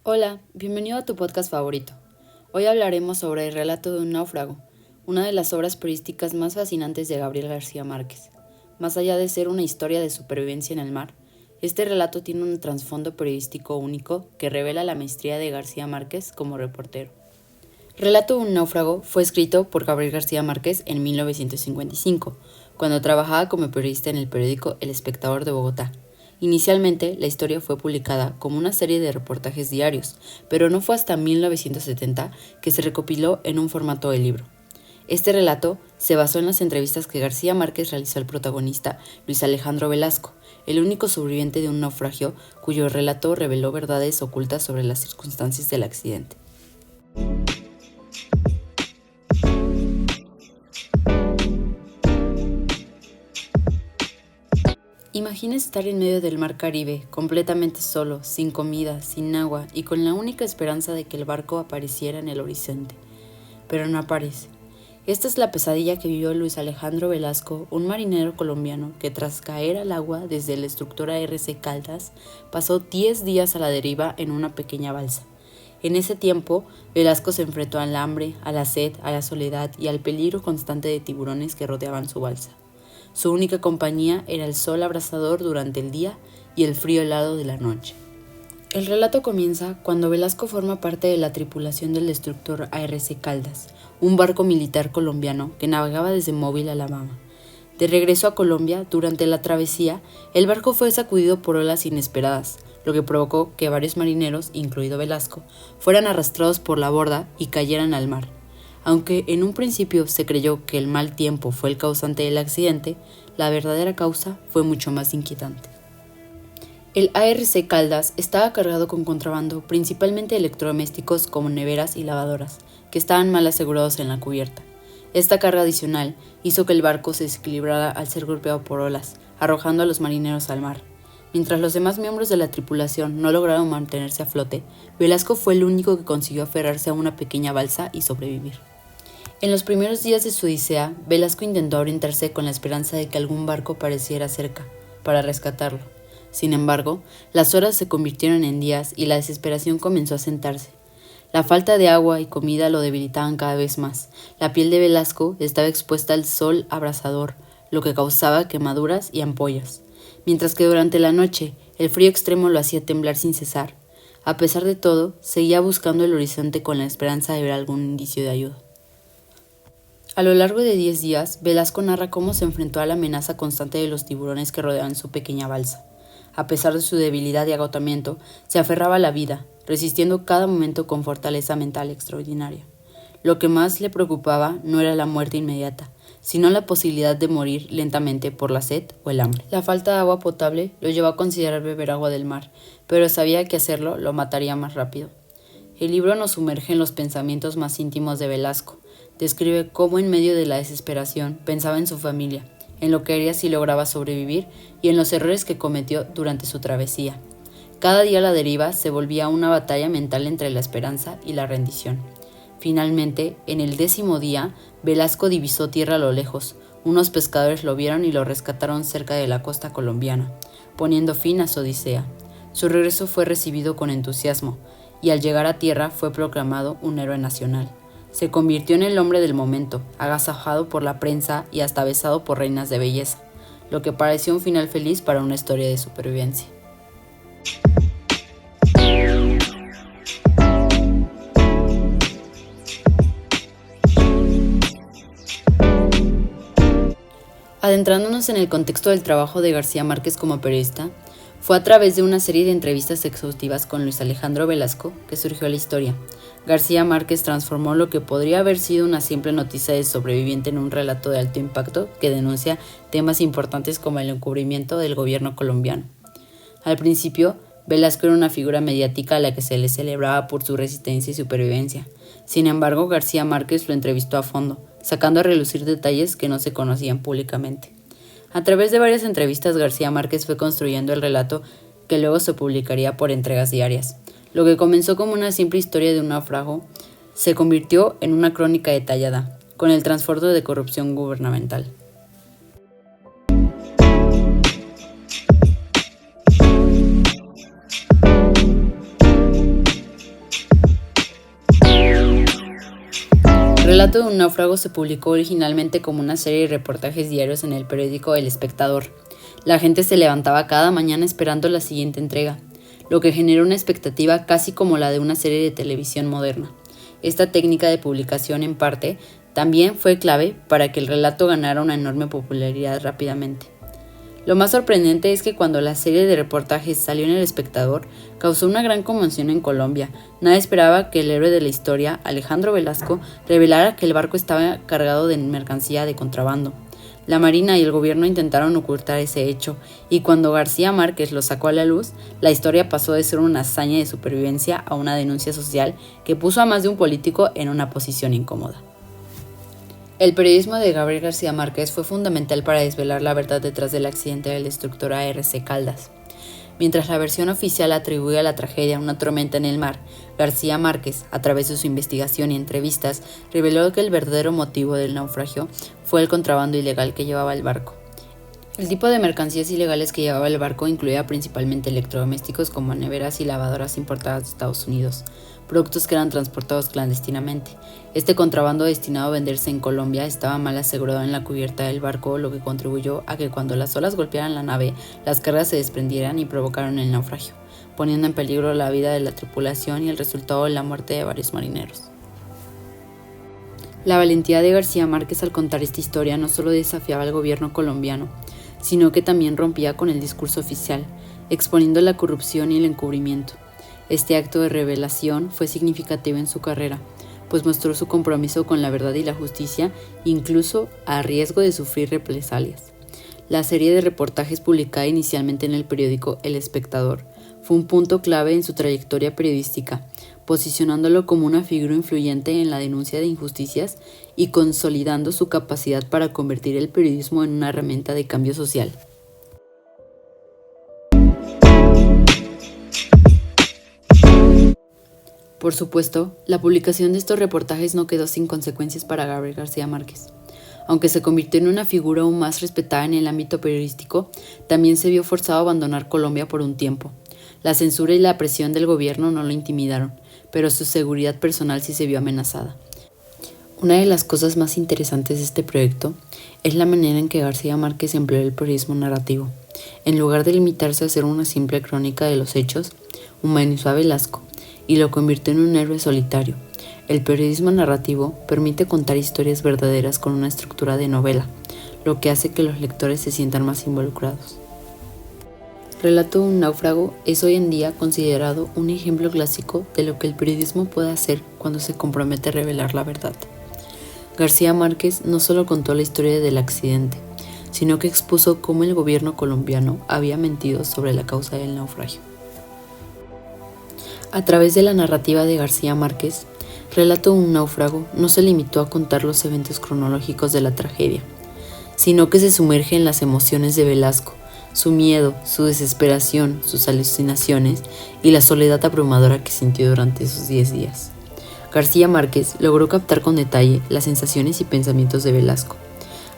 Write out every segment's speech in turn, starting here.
Hola, bienvenido a tu podcast favorito. Hoy hablaremos sobre El relato de un náufrago, una de las obras periodísticas más fascinantes de Gabriel García Márquez. Más allá de ser una historia de supervivencia en el mar, este relato tiene un trasfondo periodístico único que revela la maestría de García Márquez como reportero. Relato de un náufrago fue escrito por Gabriel García Márquez en 1955, cuando trabajaba como periodista en el periódico El Espectador de Bogotá. Inicialmente, la historia fue publicada como una serie de reportajes diarios, pero no fue hasta 1970 que se recopiló en un formato de libro. Este relato se basó en las entrevistas que García Márquez realizó al protagonista Luis Alejandro Velasco, el único sobreviviente de un naufragio cuyo relato reveló verdades ocultas sobre las circunstancias del accidente. Imagina estar en medio del mar Caribe, completamente solo, sin comida, sin agua y con la única esperanza de que el barco apareciera en el horizonte. Pero no aparece. Esta es la pesadilla que vivió Luis Alejandro Velasco, un marinero colombiano que tras caer al agua desde la estructura RC Caldas, pasó 10 días a la deriva en una pequeña balsa. En ese tiempo, Velasco se enfrentó al hambre, a la sed, a la soledad y al peligro constante de tiburones que rodeaban su balsa. Su única compañía era el sol abrasador durante el día y el frío helado de la noche. El relato comienza cuando Velasco forma parte de la tripulación del destructor ARC Caldas, un barco militar colombiano que navegaba desde Mobile, Alabama. De regreso a Colombia, durante la travesía, el barco fue sacudido por olas inesperadas, lo que provocó que varios marineros, incluido Velasco, fueran arrastrados por la borda y cayeran al mar. Aunque en un principio se creyó que el mal tiempo fue el causante del accidente, la verdadera causa fue mucho más inquietante. El ARC Caldas estaba cargado con contrabando, principalmente electrodomésticos como neveras y lavadoras, que estaban mal asegurados en la cubierta. Esta carga adicional hizo que el barco se desequilibrara al ser golpeado por olas, arrojando a los marineros al mar. Mientras los demás miembros de la tripulación no lograron mantenerse a flote, Velasco fue el único que consiguió aferrarse a una pequeña balsa y sobrevivir. En los primeros días de su odisea, Velasco intentó orientarse con la esperanza de que algún barco pareciera cerca, para rescatarlo. Sin embargo, las horas se convirtieron en días y la desesperación comenzó a sentarse. La falta de agua y comida lo debilitaban cada vez más. La piel de Velasco estaba expuesta al sol abrasador, lo que causaba quemaduras y ampollas, mientras que durante la noche el frío extremo lo hacía temblar sin cesar. A pesar de todo, seguía buscando el horizonte con la esperanza de ver algún indicio de ayuda. A lo largo de 10 días, Velasco narra cómo se enfrentó a la amenaza constante de los tiburones que rodeaban su pequeña balsa. A pesar de su debilidad y agotamiento, se aferraba a la vida, resistiendo cada momento con fortaleza mental extraordinaria. Lo que más le preocupaba no era la muerte inmediata, sino la posibilidad de morir lentamente por la sed o el hambre. La falta de agua potable lo llevó a considerar beber agua del mar, pero sabía que hacerlo lo mataría más rápido. El libro nos sumerge en los pensamientos más íntimos de Velasco. Describe cómo en medio de la desesperación pensaba en su familia, en lo que haría si lograba sobrevivir y en los errores que cometió durante su travesía. Cada día a la deriva se volvía una batalla mental entre la esperanza y la rendición. Finalmente, en el 10º día, Velasco divisó tierra a lo lejos. Unos pescadores lo vieron y lo rescataron cerca de la costa colombiana, poniendo fin a su odisea. Su regreso fue recibido con entusiasmo, y al llegar a tierra fue proclamado un héroe nacional. Se convirtió en el hombre del momento, agasajado por la prensa y hasta besado por reinas de belleza, lo que pareció un final feliz para una historia de supervivencia. Adentrándonos en el contexto del trabajo de García Márquez como periodista, fue a través de una serie de entrevistas exhaustivas con Luis Alejandro Velasco que surgió la historia. García Márquez transformó lo que podría haber sido una simple noticia de sobreviviente en un relato de alto impacto que denuncia temas importantes como el encubrimiento del gobierno colombiano. Al principio, Velasco era una figura mediática a la que se le celebraba por su resistencia y supervivencia. Sin embargo, García Márquez lo entrevistó a fondo, sacando a relucir detalles que no se conocían públicamente. A través de varias entrevistas, García Márquez fue construyendo el relato que luego se publicaría por entregas diarias. Lo que comenzó como una simple historia de un náufrago se convirtió en una crónica detallada, con el trasfondo de corrupción gubernamental. relato de un náufrago se publicó originalmente como una serie de reportajes diarios en el periódico El Espectador. La gente se levantaba cada mañana esperando la siguiente entrega, lo que generó una expectativa casi como la de una serie de televisión moderna. Esta técnica de publicación, en parte, también fue clave para que el relato ganara una enorme popularidad rápidamente. Lo más sorprendente es que cuando la serie de reportajes salió en El Espectador, causó una gran conmoción en Colombia. Nadie esperaba que el héroe de la historia, Alejandro Velasco, revelara que el barco estaba cargado de mercancía de contrabando. La Marina y el gobierno intentaron ocultar ese hecho, y cuando García Márquez lo sacó a la luz, la historia pasó de ser una hazaña de supervivencia a una denuncia social que puso a más de un político en una posición incómoda. El periodismo de Gabriel García Márquez fue fundamental para desvelar la verdad detrás del accidente del destructor ARC Caldas. Mientras la versión oficial atribuye a la tragedia una tormenta en el mar, García Márquez, a través de su investigación y entrevistas, reveló que el verdadero motivo del naufragio fue el contrabando ilegal que llevaba el barco. El tipo de mercancías ilegales que llevaba el barco incluía principalmente electrodomésticos como neveras y lavadoras importadas de Estados Unidos, productos que eran transportados clandestinamente. Este contrabando destinado a venderse en Colombia estaba mal asegurado en la cubierta del barco, lo que contribuyó a que cuando las olas golpearan la nave, las cargas se desprendieran y provocaron el naufragio, poniendo en peligro la vida de la tripulación y el resultado de la muerte de varios marineros. La valentía de García Márquez al contar esta historia no solo desafiaba al gobierno colombiano, sino que también rompía con el discurso oficial, exponiendo la corrupción y el encubrimiento. Este acto de revelación fue significativo en su carrera, pues mostró su compromiso con la verdad y la justicia, incluso a riesgo de sufrir represalias. La serie de reportajes publicada inicialmente en el periódico El Espectador fue un punto clave en su trayectoria periodística, posicionándolo como una figura influyente en la denuncia de injusticias y consolidando su capacidad para convertir el periodismo en una herramienta de cambio social. Por supuesto, la publicación de estos reportajes no quedó sin consecuencias para Gabriel García Márquez. Aunque se convirtió en una figura aún más respetada en el ámbito periodístico, también se vio forzado a abandonar Colombia por un tiempo. La censura y la presión del gobierno no lo intimidaron, pero su seguridad personal sí se vio amenazada. Una de las cosas más interesantes de este proyecto es la manera en que García Márquez empleó el periodismo narrativo. En lugar de limitarse a hacer una simple crónica de los hechos, humanizó a Velasco y lo convirtió en un héroe solitario. El periodismo narrativo permite contar historias verdaderas con una estructura de novela, lo que hace que los lectores se sientan más involucrados. Relato de un náufrago es hoy en día considerado un ejemplo clásico de lo que el periodismo puede hacer cuando se compromete a revelar la verdad. García Márquez no solo contó la historia del accidente, sino que expuso cómo el gobierno colombiano había mentido sobre la causa del naufragio. A través de la narrativa de García Márquez, Relato de un náufrago no se limitó a contar los eventos cronológicos de la tragedia, sino que se sumerge en las emociones de Velasco, su miedo, su desesperación, sus alucinaciones y la soledad abrumadora que sintió durante esos 10 días. García Márquez logró captar con detalle las sensaciones y pensamientos de Velasco,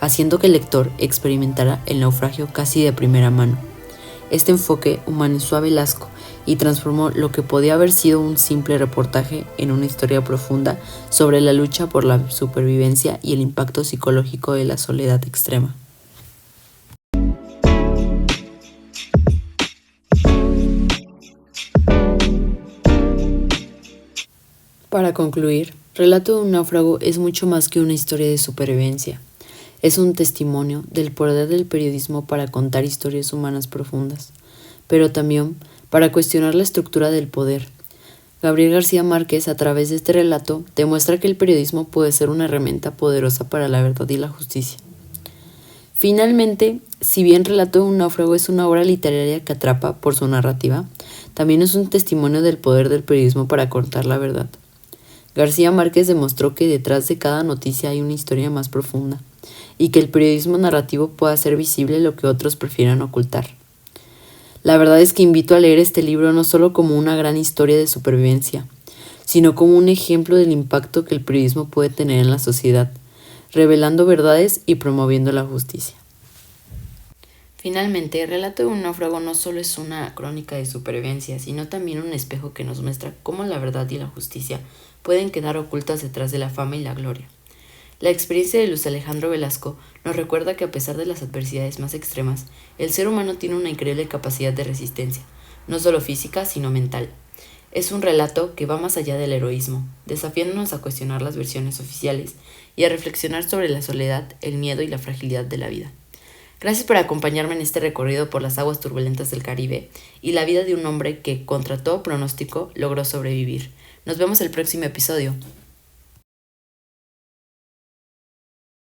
haciendo que el lector experimentara el naufragio casi de primera mano. Este enfoque humanizó a Velasco y transformó lo que podía haber sido un simple reportaje en una historia profunda sobre la lucha por la supervivencia y el impacto psicológico de la soledad extrema. Para concluir, Relato de un náufrago es mucho más que una historia de supervivencia. Es un testimonio del poder del periodismo para contar historias humanas profundas, pero también para cuestionar la estructura del poder. Gabriel García Márquez, a través de este relato, demuestra que el periodismo puede ser una herramienta poderosa para la verdad y la justicia. Finalmente, si bien Relato de un náufrago es una obra literaria que atrapa por su narrativa, también es un testimonio del poder del periodismo para contar la verdad. García Márquez demostró que detrás de cada noticia hay una historia más profunda, y que el periodismo narrativo puede hacer visible lo que otros prefieran ocultar. La verdad es que invito a leer este libro no solo como una gran historia de supervivencia, sino como un ejemplo del impacto que el periodismo puede tener en la sociedad, revelando verdades y promoviendo la justicia. Finalmente, Relato de un náufrago no solo es una crónica de supervivencia, sino también un espejo que nos muestra cómo la verdad y la justicia pueden quedar ocultas detrás de la fama y la gloria. La experiencia de Luis Alejandro Velasco nos recuerda que a pesar de las adversidades más extremas, el ser humano tiene una increíble capacidad de resistencia, no solo física, sino mental. Es un relato que va más allá del heroísmo, desafiándonos a cuestionar las versiones oficiales y a reflexionar sobre la soledad, el miedo y la fragilidad de la vida. Gracias por acompañarme en este recorrido por las aguas turbulentas del Caribe y la vida de un hombre que, contra todo pronóstico, logró sobrevivir. Nos vemos el próximo episodio.